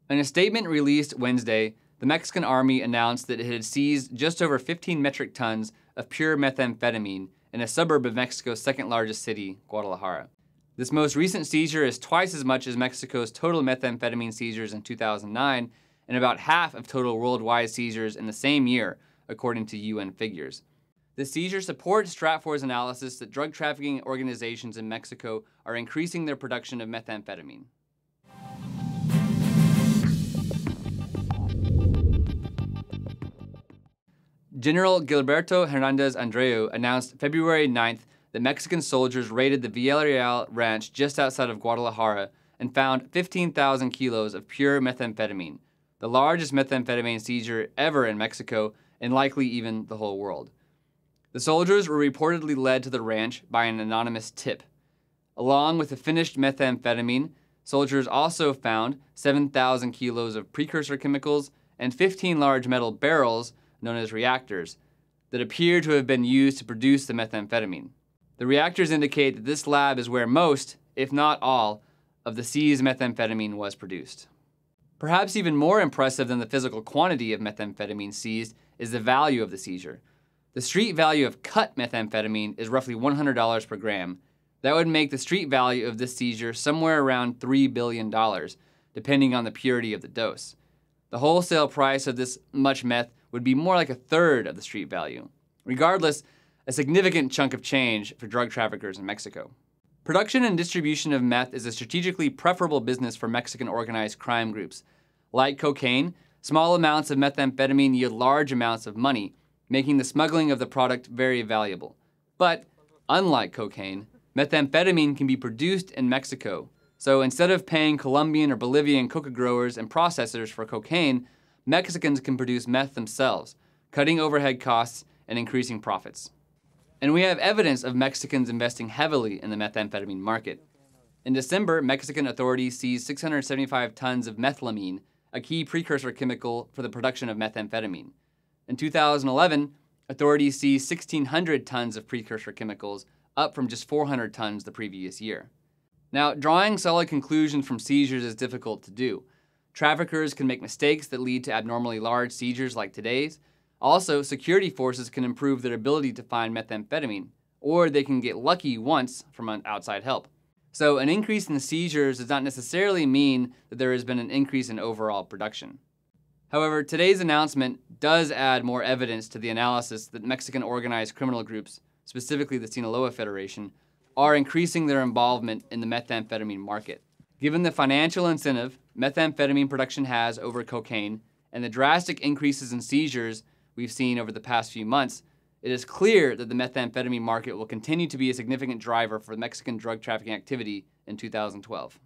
In a statement released Wednesday, the Mexican army announced that it had seized just over 15 metric tons of pure methamphetamine in a suburb of Mexico's second largest city, Guadalajara. This most recent seizure is twice as much as Mexico's total methamphetamine seizures in 2009 and about half of total worldwide seizures in the same year, according to UN figures. The seizure supports Stratfor's analysis that drug trafficking organizations in Mexico are increasing their production of methamphetamine. General Gilberto Hernandez Andreu announced February 9th that Mexican soldiers raided the Villarreal ranch just outside of Guadalajara and found 15,000 kilos of pure methamphetamine, the largest methamphetamine seizure ever in Mexico and likely even the whole world. The soldiers were reportedly led to the ranch by an anonymous tip. Along with the finished methamphetamine, soldiers also found 7,000 kilos of precursor chemicals and 15 large metal barrels, known as reactors, that appear to have been used to produce the methamphetamine. The reactors indicate that this lab is where most, if not all, of the seized methamphetamine was produced. Perhaps even more impressive than the physical quantity of methamphetamine seized is the value of the seizure. The street value of cut methamphetamine is roughly $100 per gram. That would make the street value of this seizure somewhere around $3 billion, depending on the purity of the dose. The wholesale price of this much meth would be more like a third of the street value. Regardless, a significant chunk of change for drug traffickers in Mexico. Production and distribution of meth is a strategically preferable business for Mexican organized crime groups. Like cocaine, small amounts of methamphetamine yield large amounts of money, making the smuggling of the product very valuable. But, unlike cocaine, methamphetamine can be produced in Mexico. So instead of paying Colombian or Bolivian coca growers and processors for cocaine, Mexicans can produce meth themselves, cutting overhead costs and increasing profits. And we have evidence of Mexicans investing heavily in the methamphetamine market. In December, Mexican authorities seized 675 tons of methylamine, a key precursor chemical for the production of methamphetamine. In 2011, authorities seized 1,600 tons of precursor chemicals, up from just 400 tons the previous year. Now, drawing solid conclusions from seizures is difficult to do. Traffickers can make mistakes that lead to abnormally large seizures like today's. Also, security forces can improve their ability to find methamphetamine, or they can get lucky once from outside help. So an increase in seizures does not necessarily mean that there has been an increase in overall production. However, today's announcement does add more evidence to the analysis that Mexican organized criminal groups, specifically the Sinaloa Federation, are increasing their involvement in the methamphetamine market. Given the financial incentive methamphetamine production has over cocaine and the drastic increases in seizures we've seen over the past few months, it is clear that the methamphetamine market will continue to be a significant driver for Mexican drug trafficking activity in 2012.